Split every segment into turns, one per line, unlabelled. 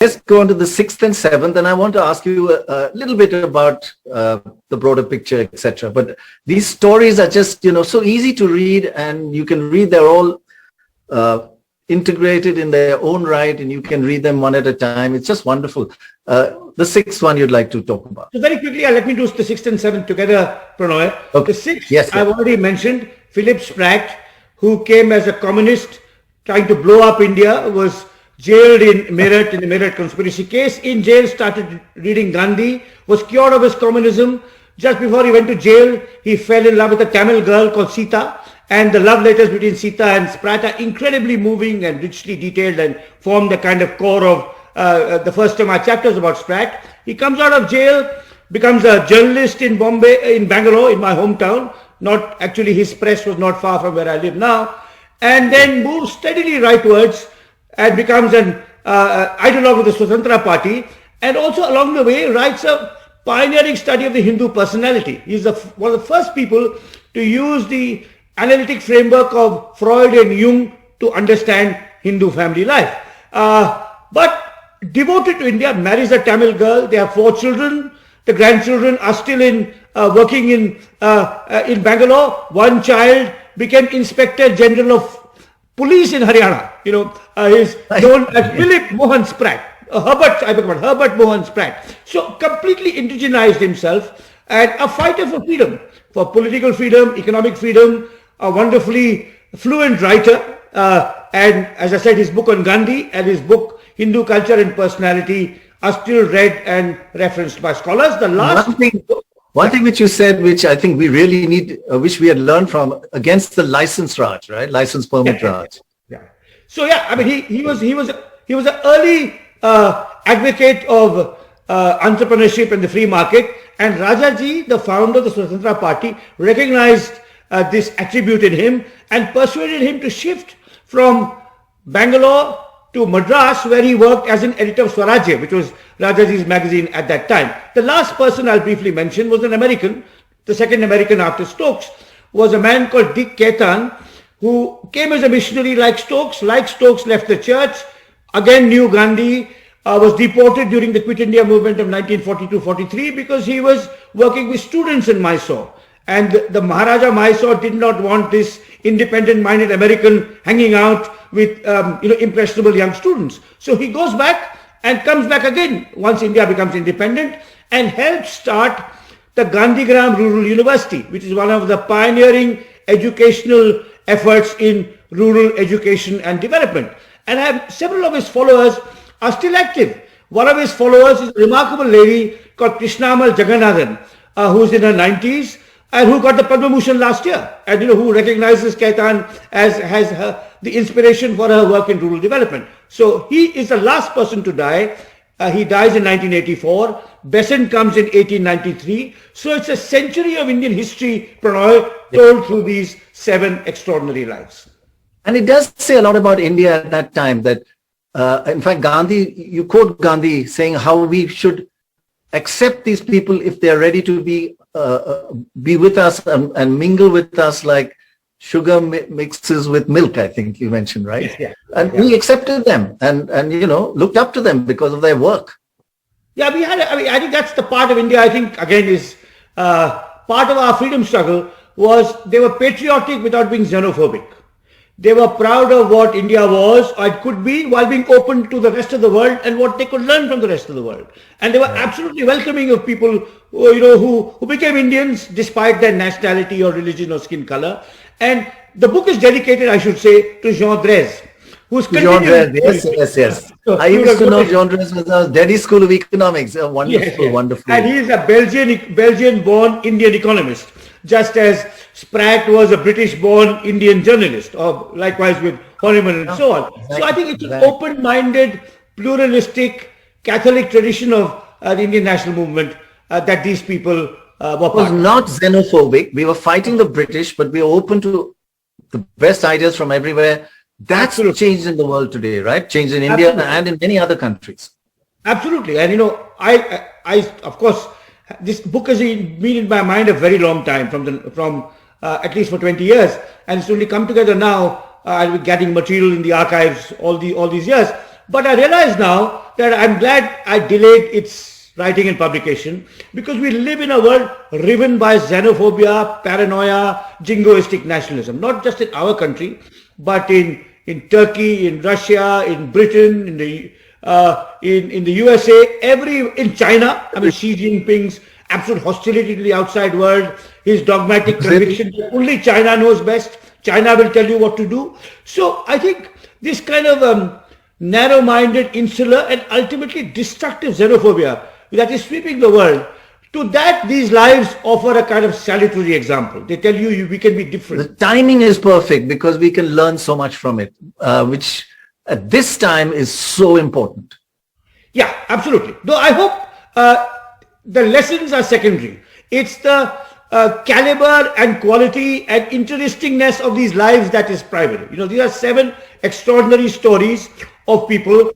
let's go on to the sixth and seventh, and I want to ask you a little bit about the broader picture, etc. But these stories are just, so easy to read, and you can read, they're all integrated in their own right, and you can read them one at a time. It's just wonderful. The sixth one you'd like to talk about.
So very quickly, let me do the sixth and seventh together, Pranoy.
Okay.
The sixth,
yes.
I've already mentioned, Philip Spratt, who came as a communist trying to blow up India, was jailed in Meerut, in the Meerut conspiracy case. In jail, started reading Gandhi, was cured of his communism. Just before he went to jail, he fell in love with a Tamil girl called Sita. And the love letters between Sita and Spratt are incredibly moving and richly detailed and form the kind of core of the first of my chapters about Spratt. He comes out of jail, becomes a journalist in Bombay, in Bangalore, in my hometown. Not actually, his press was not far from where I live now. And then moves steadily rightwards and becomes an ideologue of the Swatantra Party. And also along the way writes a pioneering study of the Hindu personality. He's one of the first people to use the analytic framework of Freud and Jung to understand Hindu family life. But devoted to India, marries a Tamil girl. They have 4 children. The grandchildren are still working in Bangalore. One child became Inspector General of Police in Haryana. Is known as Philip Mohan Spratt. Herbert Mohan Spratt. So completely indigenized himself and a fighter for freedom, for political freedom, economic freedom, a wonderfully fluent writer. And as I said, his book on Gandhi and his book Hindu Culture and Personality are still read and referenced by scholars. The last
one thing which you said, which I think we really need, which we had learned from, against the license Raj, right? License permit Raj.
Yeah. So I mean, he was an early advocate of entrepreneurship and the free market. And Rajaji, the founder of the Swatantra Party, recognized this attribute in him and persuaded him to shift from Bangalore to Madras, where he worked as an editor of Swarajya, which was Rajaji's magazine at that time. The last person I'll briefly mention was an American, the second American after Stokes, was a man called Dick Cayton, who came as a missionary like Stokes, left the church, again knew Gandhi, was deported during the Quit India movement of 1942-43 because he was working with students in Mysore. And the Maharaja Mysore did not want this independent-minded American hanging out with impressionable young students. So he goes back and comes back again once India becomes independent and helps start the Gandhigram Rural University, which is one of the pioneering educational efforts in rural education and development. And several of his followers are still active. One of his followers is a remarkable lady called Krishnaamal Jagannathan, who's in her 90s, and who got the Padma Bhushan last year, and who recognizes Cayton as the inspiration for her work in rural development. So he is the last person to die. He dies in 1984. Besant comes in 1893. So it's a century of Indian history, Pranoy, told through these 7 extraordinary lives.
And it does say a lot about India at that time. That, in fact, Gandhi, you quote Gandhi saying how we should accept these people if they are ready to be with us and mingle with us like sugar mixes with milk, I think you mentioned, right?
Yeah.
And we accepted them and looked up to them because of their work.
Yeah, I think that's the part of India, I think, again, is part of our freedom struggle was they were patriotic without being xenophobic. They were proud of what India was or it could be while being open to the rest of the world and what they could learn from the rest of the world. And they were absolutely welcoming of people who became Indians despite their nationality or religion or skin color. And the book is dedicated, I should say, to Jean Drèze, who's continuing.
Yes. So I used to know Jean Drèze was a Delhi School of Economics. A wonderful.
And he is a Belgian-born Indian economist, just as Spratt was a British-born Indian journalist, or likewise with Horniman and so on. Exactly. So I think it's an open-minded, pluralistic, Catholic tradition of the Indian national movement that these people were part of.
It was not xenophobic. We were fighting the British, but we were open to the best ideas from everywhere. That's changed in the world today, right? Changed in India and in many other countries.
Absolutely. And I of course, this book has been in my mind a very long time, from at least for 20 years, and it's only come together now. I'll be getting material in the archives all these years. But I realize now that I'm glad I delayed its writing and publication, because we live in a world riven by xenophobia, paranoia, jingoistic nationalism, not just in our country, but in Turkey, in Russia, in Britain, in the USA, in China. I mean, Xi Jinping's absolute hostility to the outside world, his dogmatic conviction that only China knows best. China will tell you what to do. So I think this kind of narrow-minded, insular, and ultimately destructive xenophobia that is sweeping the world, to that these lives offer a kind of salutary example. They tell you we can be different.
The timing is perfect because we can learn so much from it, which at this time is so important.
Yeah, absolutely. Though I hope the lessons are secondary. It's the caliber and quality and interestingness of these lives that is primary. These are 7 extraordinary stories of people,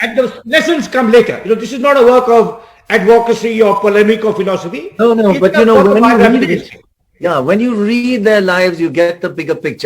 and the lessons come later. This is not a work of advocacy or polemic or philosophy.
No,
It's
but
a work of
when you read their lives, you get the bigger picture.